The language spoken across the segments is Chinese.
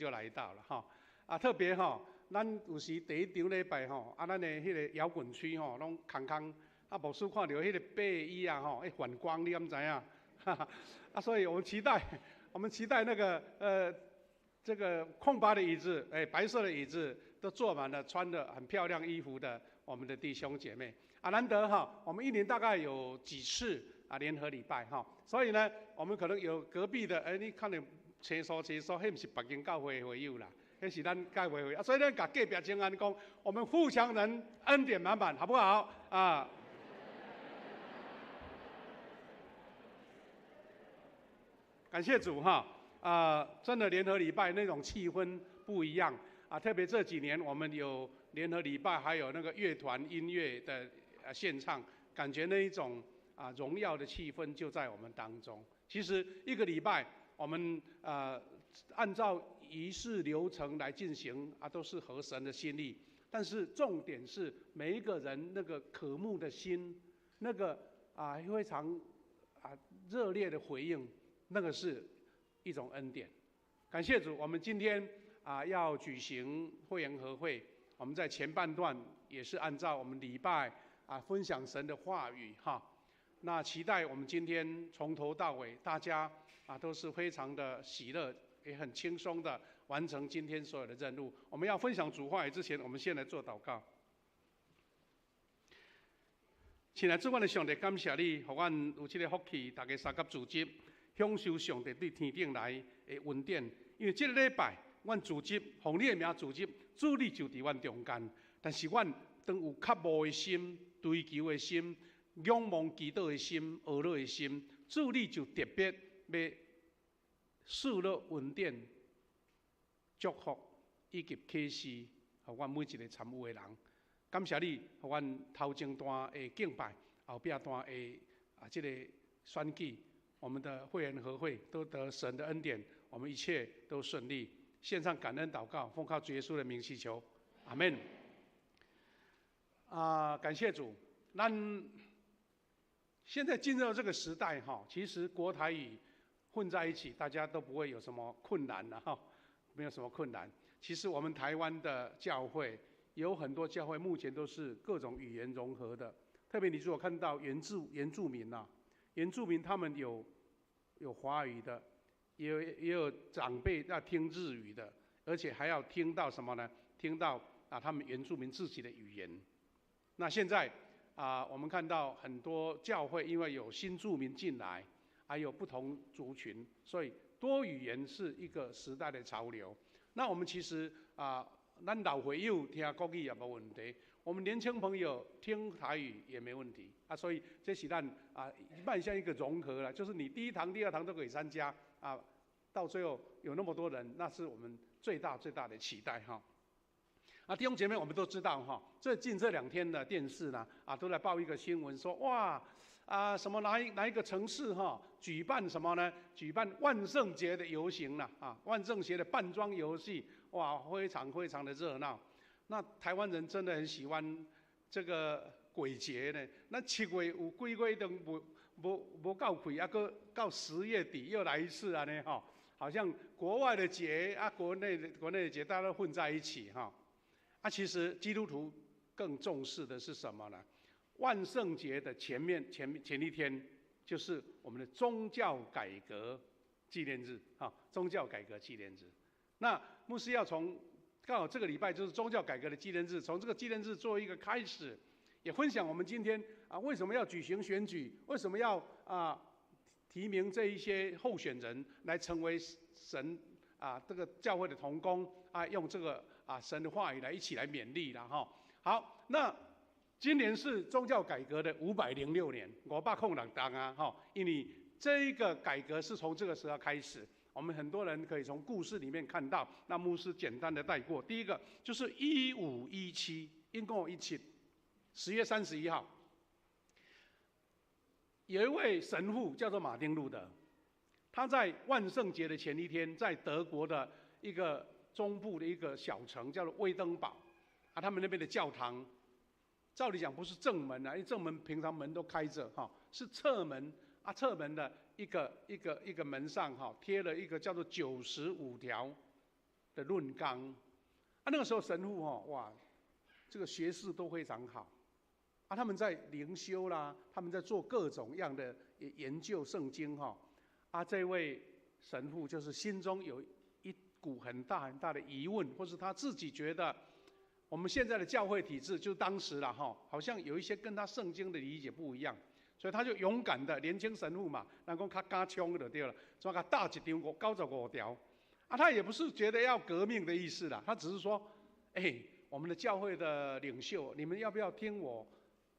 就来到了哈。特别哈，咱有时第一场礼拜吼，咱的迄个摇滚区吼，拢空空。牧师看到迄个白衣啊吼，反光，你敢知影？所以我们期待那个这个空白的椅子，白色的椅子都坐满了穿的很漂亮衣服的我们的弟兄姐妹。难得哈，我们一年大概有几次联合礼拜哈，所以呢，我们可能有隔壁的，你看到车说，迄不是北京教会的会友啦，迄是咱教会会友，所以咱甲隔壁请安讲，我们富强人恩典满满，好不好啊？感谢主哈，真的联合礼拜那种气氛不一样特别这几年我们有联合礼拜，还有那个乐团音乐的献唱，感觉那一种荣耀的气氛就在我们当中。其实一个礼拜我们按照仪式流程来进行都是合神的心意，但是重点是每一个人那个渴慕的心，那个非常热烈的回应。那个是一种恩典，感谢主。我们今天要举行会员和会，我们在前半段也是按照我们礼拜分享神的话语哈。那期待我们今天从头到尾，大家都是非常的喜乐，也很轻松的完成今天所有的任务。我们要分享主话语之前，我们先来做祷告。亲爱的主，我的上帝，感谢你，让我们有这个福气，大家三甲组织。享受上帝对天顶来的恩典，因为这个礼拜，阮组织奉你的名组织，主你就伫阮中间。但是阮当有渴慕的心、追求的心、仰望祈祷的心、学乐的心，主你就特别要赐了恩典、祝福以及启示，互阮每一个参与的人。感谢你，互阮头前段的敬拜，后壁段的这个选举。我们的会员和会都得神的恩典，我们一切都顺利。献上感恩祷告，奉靠主耶稣的名祈求，阿们。感谢主。现在进入这个时代哈，其实国台语混在一起，大家都不会有什么困难了哈，没有什么困难。其实我们台湾的教会有很多教会，目前都是各种语言融合的。特别你如果看到原住民原住民他们有华语的，也有长辈要听日语的，而且还要听到什么呢？听到他们原住民自己的语言。那现在我们看到很多教会因为有新住民进来，还有不同族群，所以多语言是一个时代的潮流。那我们其实咱老会友听国语也没问题，我们年轻朋友听台语也没问题所以这是咱迈向一个融合了，就是你第一堂、第二堂都可以参加到最后有那么多人，那是我们最大的期待哈。弟兄姐妹，我们都知道哈，近这2天的电视呢都来报一个新闻说，哇什么哪一个城市哈举办什么呢？举办万圣节的游行了万圣节的扮装游戏，哇，非常的热闹。那台湾人真的很喜欢这个鬼节呢。那7月有几月都无够开，搁到10月底又来一次呢哈，好像国外的节国内的节大家都混在一起哈。其实基督徒更重视的是什么呢？万圣节的前一天就是我们的宗教改革纪念日宗教改革纪念日。那牧师要刚好这个礼拜就是宗教改革的纪念日，从这个纪念日做一个开始，也分享我们今天为什么要举行选举，为什么要提名这一些候选人来成为神这个教会的同工用这个神的话语来一起来勉励啦哈。好，那今年是宗教改革的506年，506年因为这一个改革是从这个时候开始。我们很多人可以从故事里面看到，那牧师简单的带过。第一个就是1517，英国10月31号，有一位神父叫做马丁路德，他在万圣节的前一天，在德国的一个中部的一个小城叫做威登堡他们那边的教堂，照理讲不是正门因为正门平常门都开着是侧门侧门的一个门上贴了一个叫做95条的论纲。那个时候神父哇，这个学识都非常好。他们在灵修啦，他们在做各种样的研究圣经这位神父就是心中有一股很大很大的疑问，或是他自己觉得我们现在的教会体制，就当时啦好像有一些跟他圣经的理解不一样，所以他就勇敢的年轻神父嘛，人讲他敢冲就对了，所以他打一张95条。他也不是觉得要革命的意思啦，他只是说，我们的教会的领袖，你们要不要听我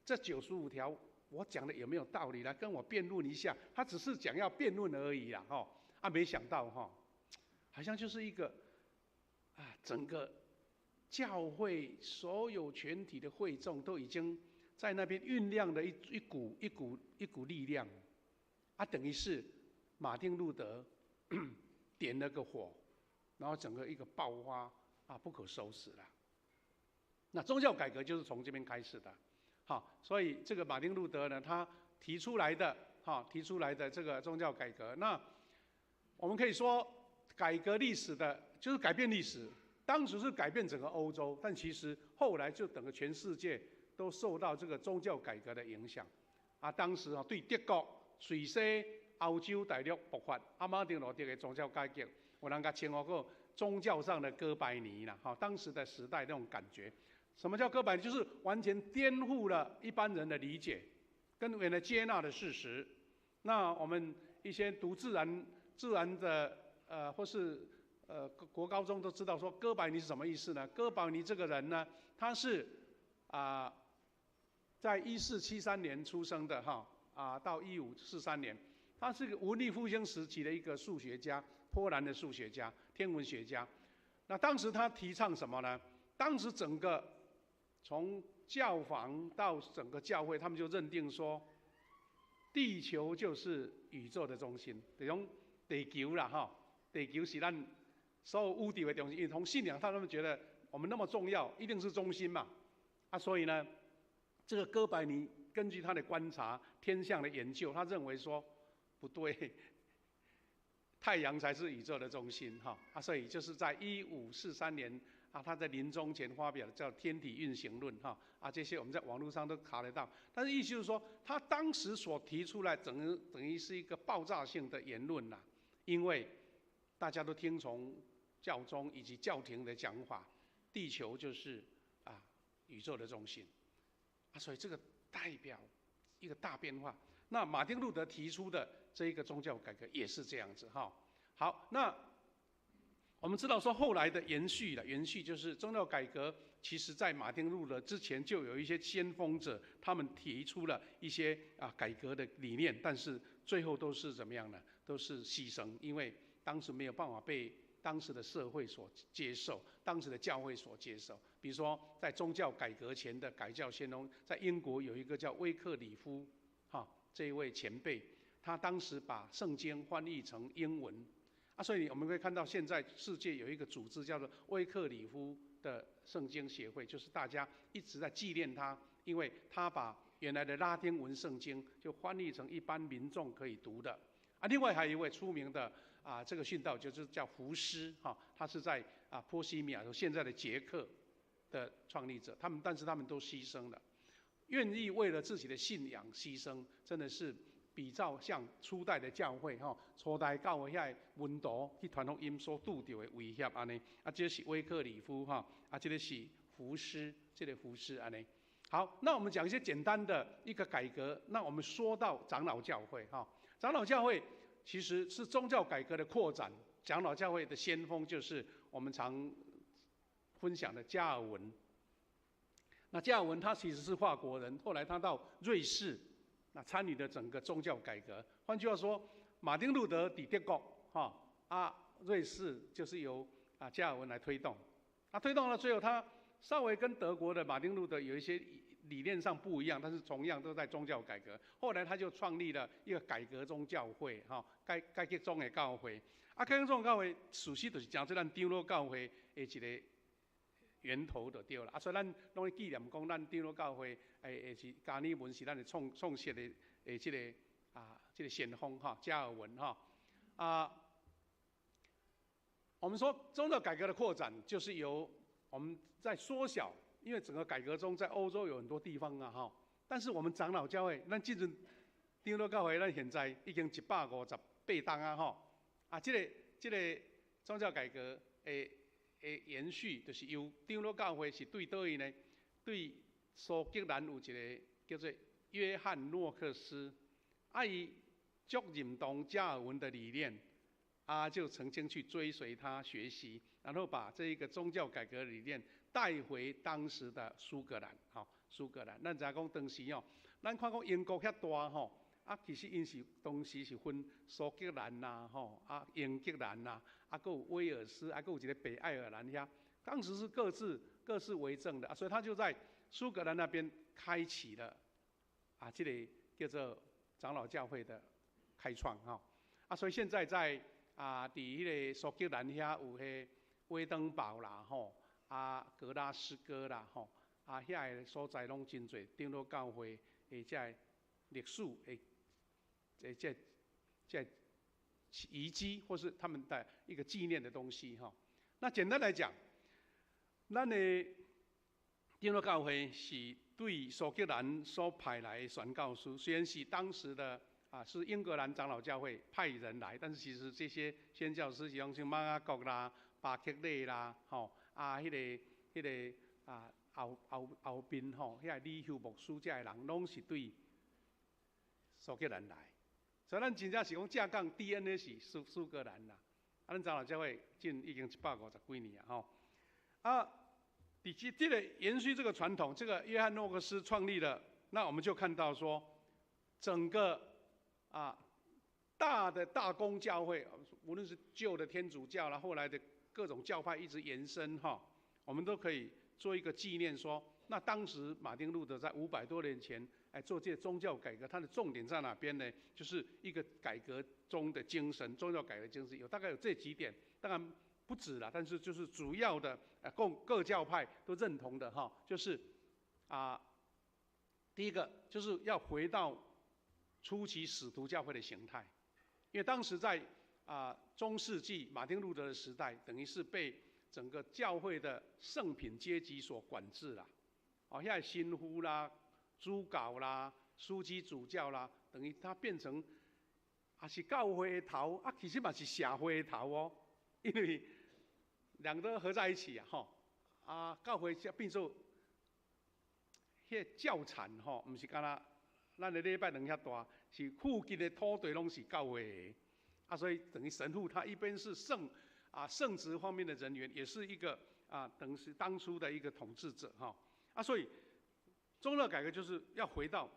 这95条，我讲的有没有道理，来跟我辩论一下？他只是讲要辩论而已啦，没想到好像就是一个整个教会所有全体的会众都已经在那边酝酿的一股力量，等于是马丁路德点了个火。然后整个一个爆发不可收拾了。那宗教改革就是从这边开始的，所以这个马丁路德呢，他提出来的这个宗教改革，那我们可以说改革历史的，就是改变历史。当时是改变整个欧洲，但其实后来就整个全世界都受到这个宗教改革的影响。当时对德国、瑞西、欧洲大陆爆发马丁路德的宗教改革。我让他称呼过宗教上的哥白尼啦，当时的时代那种感觉。什么叫哥白尼？就是完全颠覆了一般人的理解，跟原来接纳的事实。那我们一些读自然的或是国高中都知道说哥白尼是什么意思呢？哥白尼这个人呢，他是在1473年出生的到1543年，他是个文艺复兴时期的一个数学家。波兰的数学家、天文学家，那当时他提倡什么呢？当时整个从教坊到整个教会，他们就认定说，地球就是宇宙的中心，等于地球啦地球是咱所有宇宙的中心。因为从信仰上，他们觉得我们那么重要，一定是中心嘛。所以呢，这个哥白尼根据他的观察、天象的研究，他认为说不对。太阳才是宇宙的中心所以就是在1543年他在临终前发表的叫《天体运行论》这些我们在网络上都查得到。但是意思就是说，他当时所提出来等于是一个爆炸性的言论啦，因为大家都听从教宗以及教廷的讲法，地球就是宇宙的中心所以这个代表一个大变化。那马丁路德提出的这一个宗教改革也是这样子好，那我们知道说后来的延续就是宗教改革，其实在马丁路德之前就有一些先锋者，他们提出了一些改革的理念，但是最后都是怎么样呢？都是牺牲，因为当时没有办法被当时的社会所接受，当时的教会所接受。比如说在宗教改革前的改教先锋，在英国有一个叫威克里夫这一位前辈，他当时把圣经翻译成英文所以我们可以看到现在世界有一个组织叫做威克里夫的圣经协会，就是大家一直在纪念他，因为他把原来的拉丁文圣经就翻译成一般民众可以读的另外还有一位出名的这个殉道就是叫福斯他是在波西米亚现在的捷克的创立者，但是他们都牺牲了，愿意为了自己的信仰牺牲，真的是比照像初代的教会初代教会遐温度去传福音所遇到的威胁安尼这是威克里夫这个是福斯，这个福斯安尼。好，那我们讲一些简单的一个改革。那我们说到长老教会长老教会其实是宗教改革的扩展。长老教会的先锋就是我们常分享的加尔文。那加尔文他其实是法国人，后来他到瑞士，那参与了整个宗教改革。换句话说，马丁路德在德国瑞士就是由加尔文来推动。推动到最后，他稍微跟德国的马丁路德有一些理念上不一样，但是同样都在宗教改革。后来他就创立了一个改革宗教会改革宗的教会。改革宗教会属实就是讲这咱长老教会的一个源头就对了所以咱拢会纪念讲，咱长老教会是加尔文是咱的创设的这个先锋加尔文我们说宗教改革的扩展，就是由我们在缩小，因为整个改革中在欧洲有很多地方啊哈，但是我们长老教会，咱即阵长老教会，咱现在已经158档啊吼，啊，这个宗教改革的延续，就是由长老教会是对倒位呢？对苏格兰有一个叫做约翰诺克斯，伊足认同加尔文的理念，就曾经去追随他学习，然后把这一个宗教改革理念带回当时的苏格兰，苏格兰，咱知影讲当时咱看讲英国遐大吼。其实因是当时是分苏格兰呐，英格兰呐，搁有威尔斯，搁有一个北爱尔兰遐，当时是各自为政的，所以他就在苏格兰那边开启了这个叫做长老教会的开创所以现在在伫迄个苏格兰遐有迄威登堡啦格拉斯哥啦遐个所在拢真侪长老教会这历史这遗迹，或是他们的一个纪念的东西那简单来讲，咱的长老教会是对苏格兰所派来的宣教师，虽然是当时的是英格兰长老教会派人来，但是其实这些宣教师像马雅各啦、巴克利啦，迄个后边遐个李休牧师这人，拢是对苏格兰来。所以咱真正是讲正港 DNA 是苏格兰啦，咱长老教会已经150几年这个延续这个传统，这个约翰诺克斯创立了，那我们就看到说，整个大公教会，无论是旧的天主教啦，后来的各种教派一直延伸我们都可以做一个纪念说，那当时马丁路德在500多年前做这宗教改革，它的重点在哪边呢？就是一个改革中的精神，宗教改革精神大概有这几点，当然不止啦，但是就是主要的各教派都认同的就是第一个就是要回到初期使徒教会的形态，因为当时在中世纪马丁路德的时代，等于是被整个教会的圣品阶级所管制啦，现在新夫啦、主教啦、枢机主教啦，等于它变成是教会的头，其实嘛是社会的头因为两个合在一起教会变做迄教产唔是干那咱的礼拜堂遐大，是附近的土地拢是教会的所以等于神父他一边是圣职方面的人员，也是一个等于是当初的一个统治者所以宗教改革就是要回到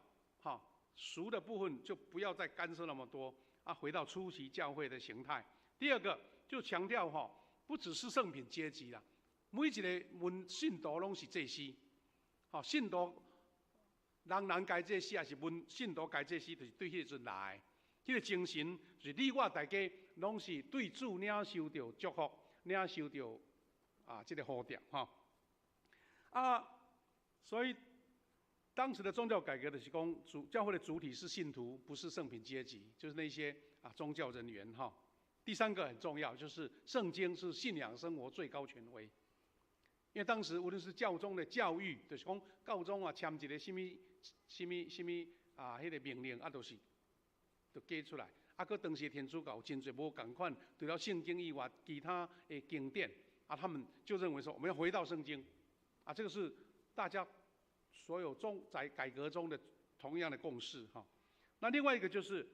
俗的部分就不要再干涉那么多回到初期教会的形态。第二个就强调不只是圣品阶级啦，每一个信徒拢是祭司信徒人该祭司，还是信徒该祭司，就是对迄个阵来的，迄个精神就是你我大家拢是对主领受到祝福，领受到这个呼召所以当时的宗教改革的是讲教会的主体是信徒，不是圣品阶级，就是那些宗教人员第三个很重要，就是圣经是信仰生活最高权威。因为当时无论是教宗的教育，就是讲教宗签一个什么迄个命令都是就寄出来。搁当时天主教真侪无共款，除了圣经以外，其他的经典他们就认为说我们要回到圣经这个是大家所有在改革中的同样的共识那另外一个就是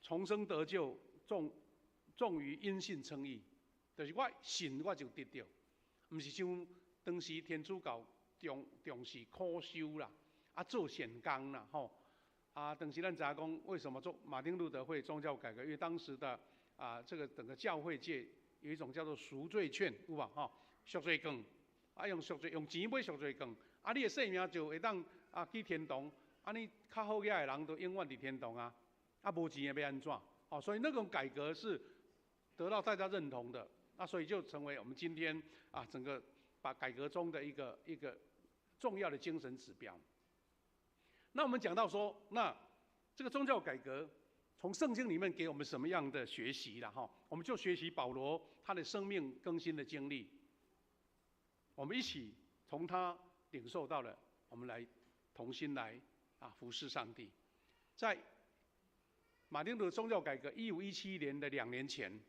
重生得救重于因信称义，就是我信我就得到，不是像当时天主教重视苦修啦，做善工啦当时咱知影讲为什么做马丁路德会宗教改革？因为当时的这个整个教会界有一种叫做赎罪券，有无赎罪券用钱买赎罪券你的性命就会当去天堂你较好嘅的人都永远伫天堂无钱的要安怎所以那种改革是得到大家认同的，所以就成为我们今天整个把改革中的一个重要的精神指标。那我们讲到说，那这个宗教改革从圣经里面给我们什么样的学习了哈？我们就学习保罗他的生命更新的经历，我们一起从他领受到了，我们来同心来服侍上帝。在马丁路德宗教改革1517年的2年前，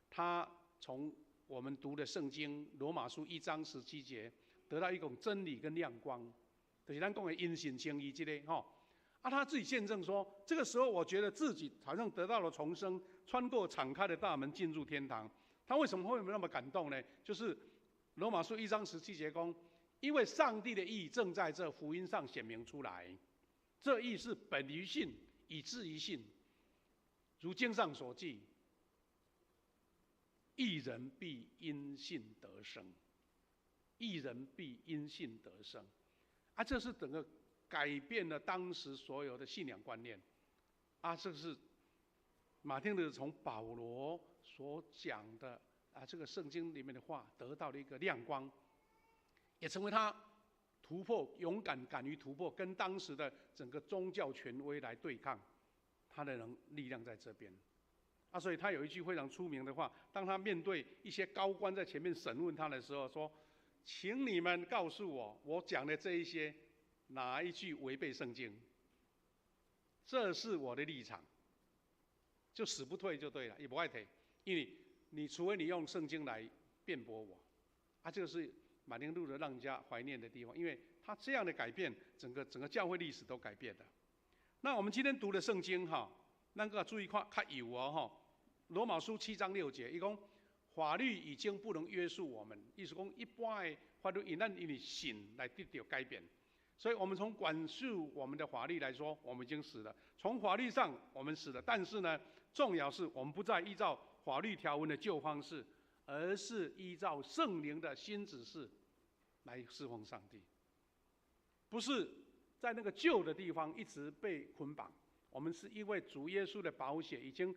他从我们读的圣经罗马书1章17节，得到一种真理跟亮光，就是咱讲的因信称义这类哈。他自己见证说，这个时候我觉得自己好像得到了重生，穿过敞开的大门进入天堂。他为什么会那么感动呢？就是罗马书1章17节讲，因为上帝的义正在这福音上显明出来，这义是本于信，以至于信。如经上所记，义人必因信得生，义人必因信得生。这是整个改变了当时所有的信仰观念。这是马丁路德从保罗所讲的这个圣经里面的话得到了一个亮光，也成为他突破、勇敢于突破，跟当时的整个宗教权威来对抗，他的力量在这边。所以他有一句非常出名的话，当他面对一些高官在前面审问他的时候说：“请你们告诉我，我讲的这一些哪一句违背圣经？这是我的立场，就死不退就对了，也不爱退，因为你除非你用圣经来辩驳我。”这个是马丁路德让人家怀念的地方，因为他这样的改变，整个教会历史都改变了。那我们今天读的圣经咱个注意看，较有罗马书7章6节，伊讲法律已经不能约束我们，意思讲一般的法律因为信来得到改变。所以我们从管束我们的法律来说，我们已经死了。从法律上我们死了，但是呢，重要是我们不再依照法律条文的旧方式，而是依照圣灵的新指示来侍奉上帝。不是在那个旧的地方一直被捆绑，我们是因为主耶稣的宝血已经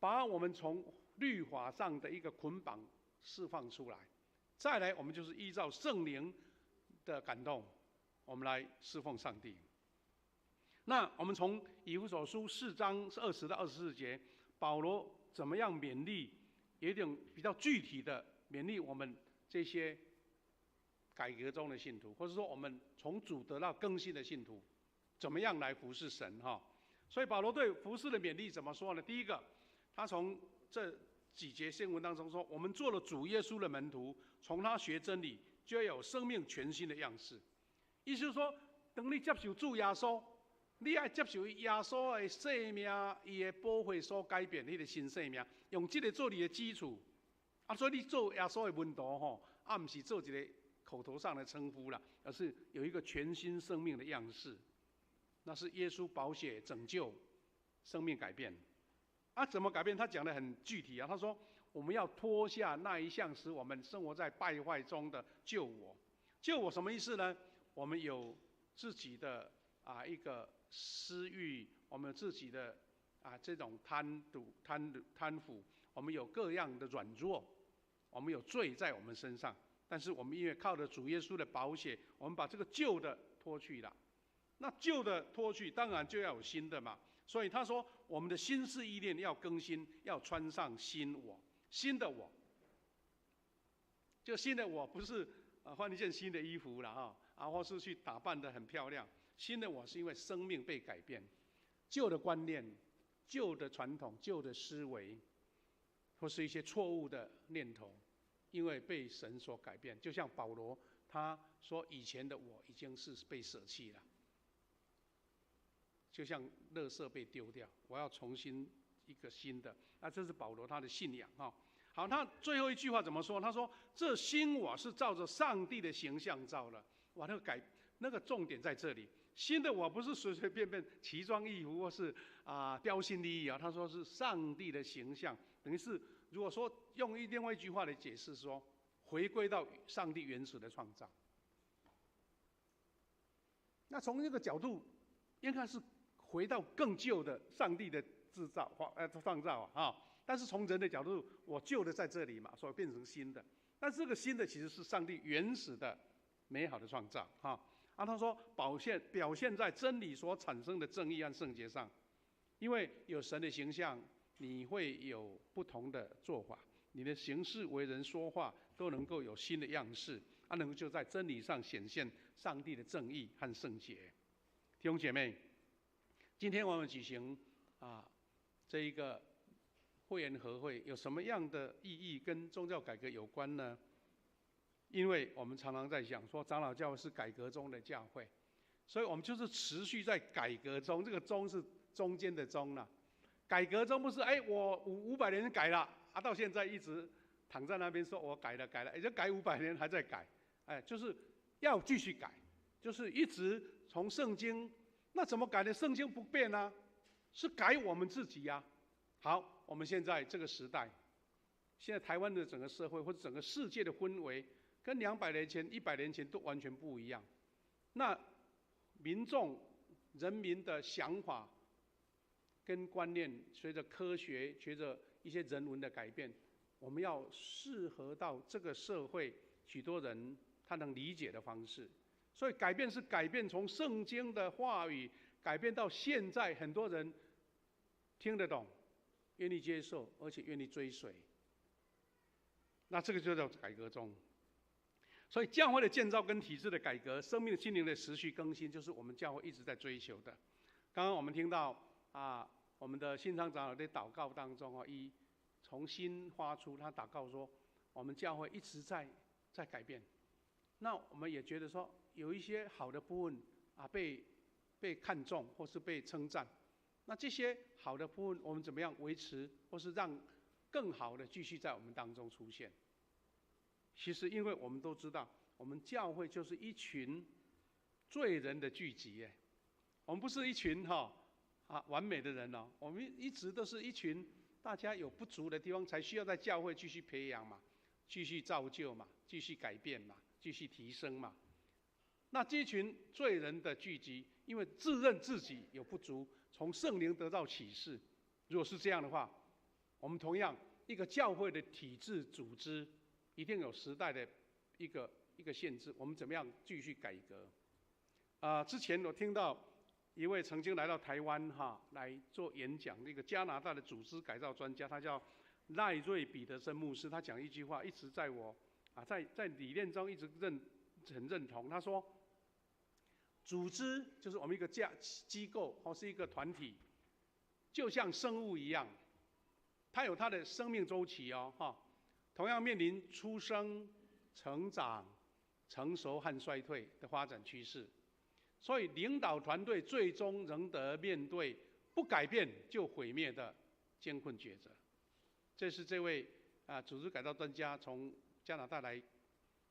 把我们从律法上的一个捆绑释放出来。再来，我们就是依照圣灵的感动，我们来侍奉上帝。那我们从以弗所书4章20到24节，保罗怎么样勉励，有一点比较具体的勉励我们这些改革中的信徒，或者说我们从主得到更新的信徒，怎么样来服侍神所以保罗对服侍的勉励怎么说呢？第一个，他从这几节经文当中说，我们做了主耶稣的门徒，从他学真理，就要有生命全新的样式。意思是说，当你接受主耶稣，你要接受耶稣的生命，伊的宝血所改变你的新生命，用这个做你的基础。所以你做耶稣的门徒不是做一个口头上的称呼啦，而是有一个全新生命的样式。那是耶稣宝血拯救，生命改变。怎么改变？他讲得很具体他说，我们要脱下那一项使我们生活在败坏中的旧我。旧我什么意思呢？我们有自己的一个私欲，我们有自己的这种贪腐，我们有各样的软弱，我们有罪在我们身上。但是我们因为靠着主耶稣的宝血，我们把这个旧的脱去了。那旧的脱去，当然就要有新的嘛。所以他说，我们的心思意念要更新，要穿上新我，新的我。就新的我不是换一件新的衣服了或是去打扮得很漂亮。新的我是因为生命被改变，旧的观念、旧的传统、旧的思维，或是一些错误的念头，因为被神所改变。就像保罗他说，以前的我已经是被舍弃了。就像垃圾被丢掉，我要重新一个新的。这是保罗他的信仰好，他最后一句话怎么说？他说：“这新我是照着上帝的形象造了。”哇，那个重点在这里。新的我不是随随便便奇装异服或是标新立异他说是上帝的形象，等于是如果说用另外一句话来解释说，回归到上帝原始的创造。那从这个角度，应该是回到更旧的上帝的创造但是从人的角度，我旧的在这里嘛，所以变成新的。但这个新的其实是上帝原始的美好的创造他说表现在真理所产生的正义和圣洁上。因为有神的形象，你会有不同的做法，你的行事为人说话都能够有新的样式，能够就在真理上显现上帝的正义和圣洁。弟兄姐妹，今天我们举行这一个会员和会，有什么样的意义跟宗教改革有关呢？因为我们常常在讲说，长老教会是改革中的教会，所以我们就是持续在改革中。这个“中”是中间的“中”啦。改革中不是我500年改了到现在一直躺在那边说我改了，也就改500年还在改，就是要继续改，就是一直从圣经，那怎么改呢？圣经不变啊，是改我们自己呀。好，我们现在这个时代，现在台湾的整个社会或者整个世界的氛围，跟200年前、100年前都完全不一样。那民众、人民的想法跟观念，随着科学、随着一些人文的改变，我们要适合到这个社会许多人他能理解的方式。所以改变是改变从圣经的话语改变到现在很多人听得懂、愿意接受，而且愿意追随。那这个就叫改革中。所以教会的建造跟体制的改革，生命心灵的持续更新，就是我们教会一直在追求的。刚刚我们听到我们的新昌长老在祷告当中从心发出，他祷告说，我们教会一直在改变。那我们也觉得说，有一些好的部分被看重或是被称赞。那这些好的部分，我们怎么样维持，或是让更好的继续在我们当中出现？其实，因为我们都知道，我们教会就是一群罪人的聚集，我们不是一群完美的人哦，我们一直都是一群大家有不足的地方，才需要在教会继续培养嘛，继续造就嘛，继续改变嘛，继续提升嘛。那这群罪人的聚集，因为自认自己有不足，从圣灵得到启示。如果是这样的话，我们同样一个教会的体制组织，一定有时代的一个限制。我们怎么样继续改革？之前我听到一位曾经来到台湾来做演讲的一个加拿大的组织改造专家，他叫赖瑞彼得森牧师，他讲一句话，一直在我在理念中一直很认同。他说，组织就是我们一个机构或是一个团体，就像生物一样，它有它的生命周期同样面临出生、成长、成熟和衰退的发展趋势。所以领导团队最终仍得面对不改变就毁灭的艰困抉择。这是这位组织改造专家从加拿大来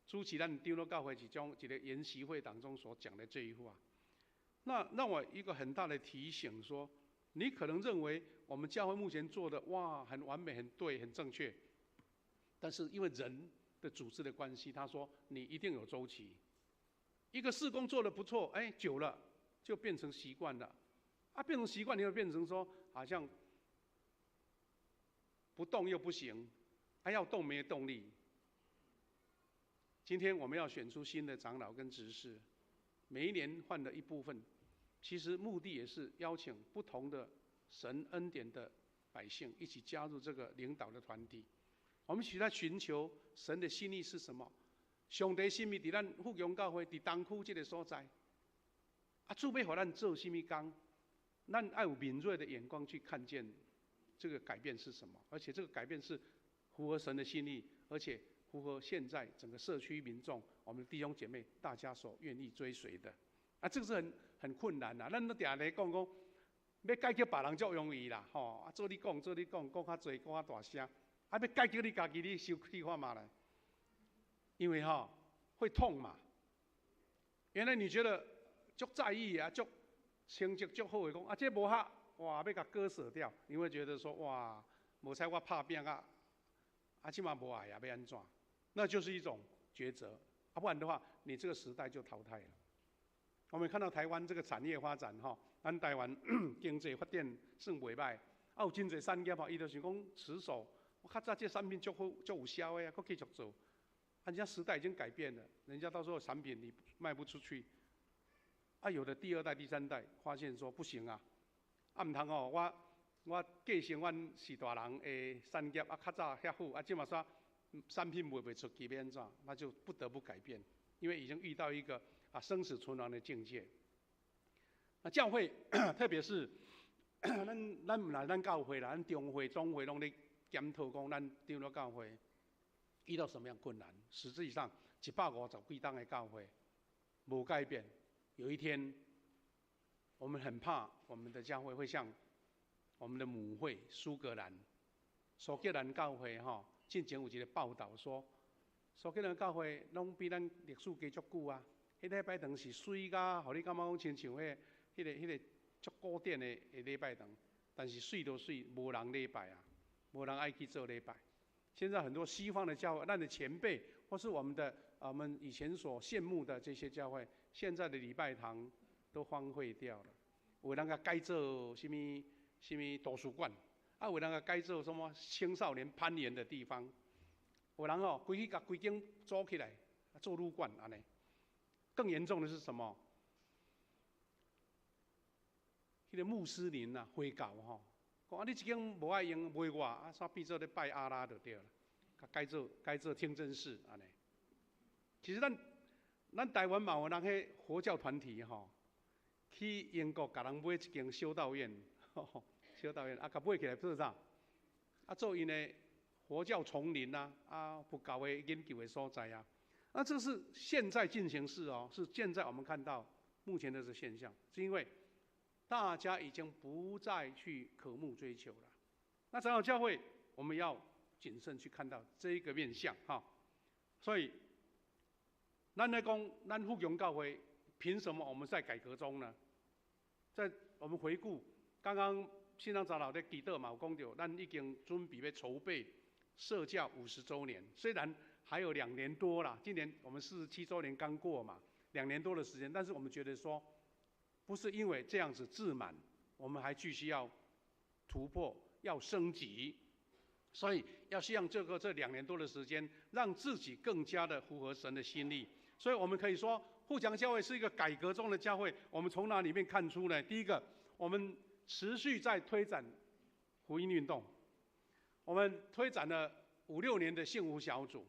主持咱长老教会一个研习会当中所讲的这一话。那让我一个很大的提醒说，你可能认为我们教会目前做的很完美、很对、很正确，但是因为人的组织的关系，他说你一定有周期。一个事工做得不错，久了就变成习惯了，变成习惯，你会变成说好像不动又不行，要动没动力。今天我们要选出新的长老跟执事，每一年换了一部分，其实目的也是邀请不同的神恩典的百姓一起加入这个领导的团体。我们一起来寻求神的心意是什么？上帝心意在咱富强教会在东区这个所在，主要给咱做什么工？咱要有敏锐的眼光去看见这个改变是什么，而且这个改变是符合神的心意，而且符合现在整个社区民众、我们的弟兄姐妹大家所愿意追随的。这个是很困难咱都常来讲，要改革别人足容易啦，做你讲，讲较多，讲较大声，要改革你家己，你受气看嘛来。因为会痛嘛。原来你觉得足在意足成绩足好的讲这无合，要甲割舍掉，你会觉得说无采我拍拼即嘛无爱要安怎？那就是一种抉择。不然的话，你这个时代就淘汰了。我们看到台湾这个产业发展咱台湾经济发展算袂歹，有真侪产业伊就想讲持守，我较早这产品足好足有销的佫继续做。人家时代已经改变了，人家到时候产品你卖不出去，有的第2代、第3代发现说不行毋通哦，我继承阮士大人的产业较早遐好，即嘛说产品卖袂出去，要安怎？那就不得不改变，因为已经遇到一个生死存亡的境界。那教会，特别是咱唔来咱教会啦，咱中会、总会拢咧检讨讲，咱长老教会遇到什么样困难？实际上，150几档的教会无改变。有一天，我们很怕我们的教会会像我们的母会苏格兰教会之前有一个报道说，苏格兰教会拢比咱历史加足久啊。迄礼拜堂是水甲，互你感觉讲亲像迄个足古典的礼拜堂，但是水都水，无人礼拜啊，无人爱去做礼拜。现在很多西方的教会，咱的前辈或是我们以前所羡慕的这些教会，现在的礼拜堂都荒废掉了。有人甲改做什么图书馆，有人甲改做什么青少年攀岩的地方，有人规去甲规间租起来做旅馆安尼。更严重的是什么？迄个穆斯林回教讲你这间无爱用卖我，煞变做咧拜阿拉就对了，改做清真寺安尼。其实咱台湾嘛有人迄佛教团体去英国甲人买一间修道院，修道院甲买起来做啥？做因的佛教丛林佛教的研究的所在啊。那这是现在进行式是现在我们看到目前的这现象，是因为大家已经不再去渴慕追求了。那长老教会我们要谨慎去看到这一个面向所以，咱来讲，咱富强教会凭什么我们在改革中呢？在我们回顾刚刚新长长老在基德嘛有讲到，咱已经准备要筹备社教50周年，虽然还有2年多啦，今年我们47周年刚过嘛，2年多的时间，但是我们觉得说，不是因为这样子自满，我们还继续要突破，要升级，所以要希望这2年多的时间，让自己更加的符合神的心意。所以我们可以说，富强教会是一个改革中的教会。我们从哪里面看出呢？第一个，我们持续在推展福音运动，我们推展了5、6年的幸福小组。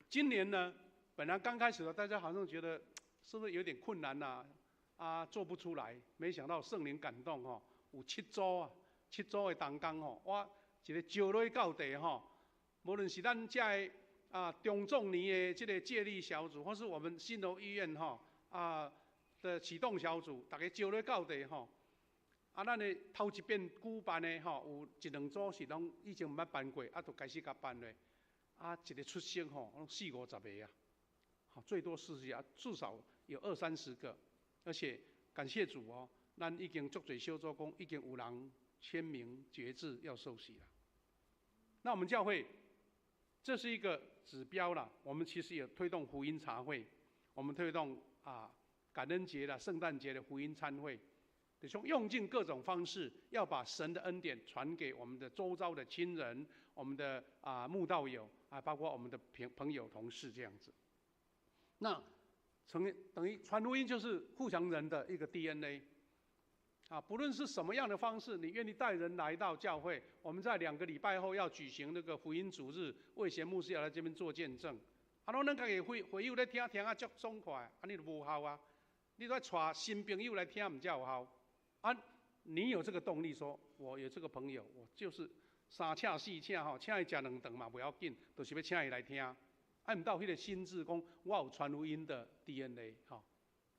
今年呢，本来刚开始的大家好像觉得是不是有点困难做不出来，没想到圣灵感动有7周的同工我一个招落去到地无论是咱这的中壮年的这个借力小组，或是我们新楼医院的启动小组，大家招落去到地咱的头一遍举办的有1、2组是拢以前毋捌办过，就开始甲办咧。一个出生40、50个最多40个，至少有20、30个，而且感谢主咱已经足侪小组讲，已经有人签名决志要受洗了。那我们教会这是一个指标啦，我们其实也推动福音茶会，我们推动感恩节啦、圣诞节的福音餐会，就用尽各种方式，要把神的恩典传给我们的周遭的亲人、我们的慕道友包括我们的朋友、同事这样子。那等于传福音就是富强人的一个 DNA 不论是什么样的方式，你愿意带人来到教会，我们在2个礼拜后要举行那个福音主日，魏贤牧师要来这边做见证。咱家己会友咧听足爽快，你就无效啊！你都要带新朋友来听，唔才有效。你有这个动力说，我有这个朋友，我就是3请4请请伊食2顿嘛，不要紧，就是要请伊来听。唔到迄个心智讲，我有传福音的 DNA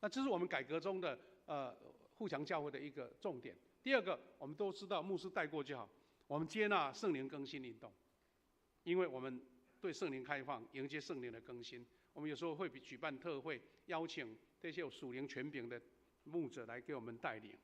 那这是我们改革中的富强教会的一个重点。第二个，我们都知道牧师带过就好，我们接纳圣灵更新运动，因为我们对圣灵开放，迎接圣灵的更新。我们有时候会举办特会，邀请这些有属灵权柄的牧者来给我们带领，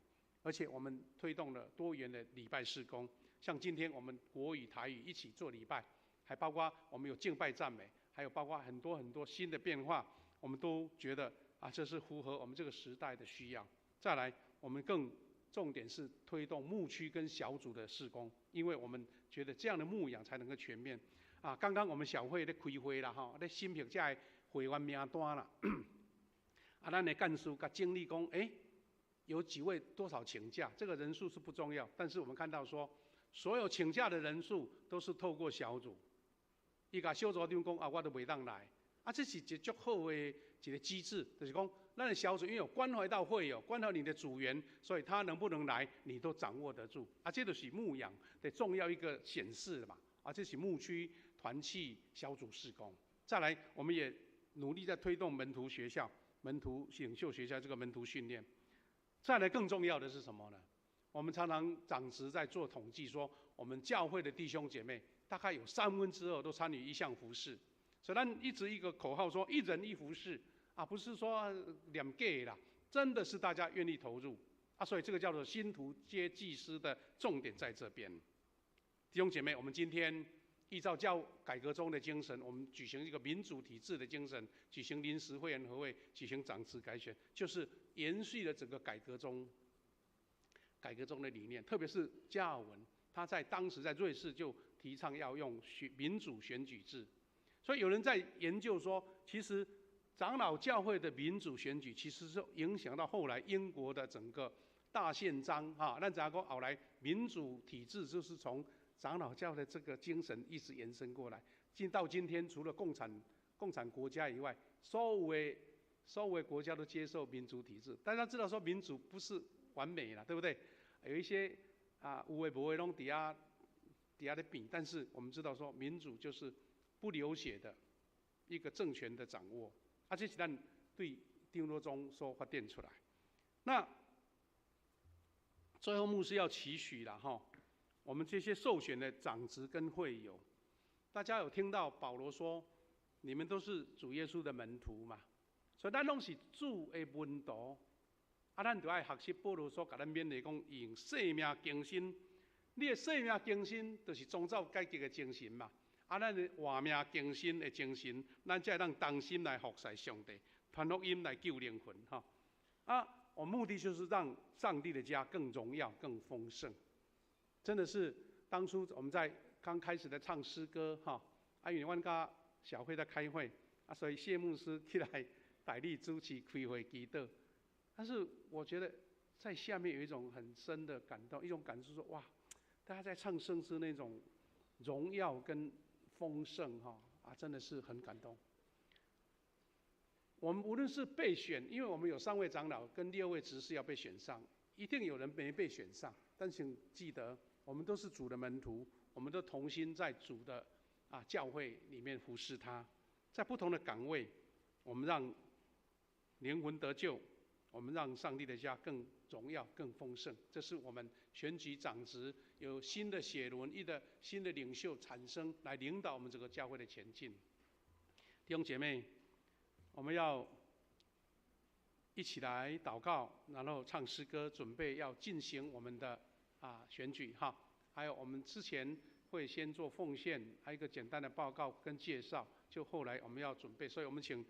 而且我们推动了多元的礼拜事工，像今天我们国语、台语一起做礼拜，还包括我们有敬拜赞美，还有包括很多新的变化，我们都觉得这是符合我们这个时代的需要。再来，我们更重点是推动牧区跟小组的事工，因为我们觉得这样的牧养才能够全面。刚刚我们小会咧开会啦咧审核这会员名单啦，咱的干事甲经理讲，有几位多少请假，这个人数是不重要，但是我们看到说，所有请假的人数都是透过小组，伊甲小组长讲啊，我都袂当来，啊，这是一足好的一个机制，就是讲，咱的小组因为有关怀到会友，关怀你的组员，所以他能不能来，你都掌握得住，啊，这就是牧养的重要一个显示了嘛，啊，这是牧区团契小组事工。再来，我们也努力在推动门徒学校、门徒领袖学校这个门徒训练。再来更重要的是什么呢？我们常常长职在做统计说，我们教会的弟兄姐妹大概有2/3都参与一项服事，所以咱一直一个口号说一人一服事啊，不是说两 gay 啦，真的是大家愿意投入啊，所以这个叫做新徒接祭司的重点在这边。弟兄姐妹，我们今天依照教改革中的精神，我们举行一个民主体制的精神，举行临时会员合会，举行长职改选，就是延续了整个改革中的理念。特别是加尔文，他在当时在瑞士就提倡要用民主选举制，所以有人在研究说，其实长老教会的民主选举，其实是影响到后来英国的整个大宪章哈。咱讲后来民主体制就是从长老教的这个精神一直延伸过来，到今天，除了共产国家以外，所有的国家都接受民主体制。大家知道说民主不是完美啦，对不对？有一些有的无的拢底下的比，但是我们知道说民主就是不流血的一个政权的掌握，这是咱对张罗中所发展出来。那最后牧师要期许啦哈。我们这些受选的长职跟会友，大家有听到保罗说，你们都是主耶稣的门徒嘛？所以咱拢是主的门徒，咱就要学习保罗所甲咱勉励讲，用生命更新。你的生命更新，就是创造改革的精神嘛。咱的活命更新的精神，咱才会当当心来服侍上帝，传福音来救灵魂哈。我目的就是让上帝的家更荣耀、更丰盛。真的是当初我们在刚开始在唱诗歌哈，因为阮甲小会在开会所以谢牧师起来代理主持开会祈祷。但是我觉得在下面有一种很深的感动，一种感受说哇，大家在唱圣诗那种荣耀跟丰盛真的是很感动。我们无论是被选，因为我们有3位长老跟6位执事要被选上，一定有人没被选上，但请记得。我们都是主的门徒，我们都同心在主的教会里面服侍他，在不同的岗位，我们让灵魂得救，我们让上帝的家更荣耀、更丰盛。这是我们选举长职有新的血轮、新的领袖产生，来领导我们这个教会的前进。弟兄姐妹，我们要一起来祷告，然后唱诗歌，准备要进行我们的选举哈。还有我们之前会先做奉献，还有一个简单的报告跟介绍，就后来我们要准备，所以我们请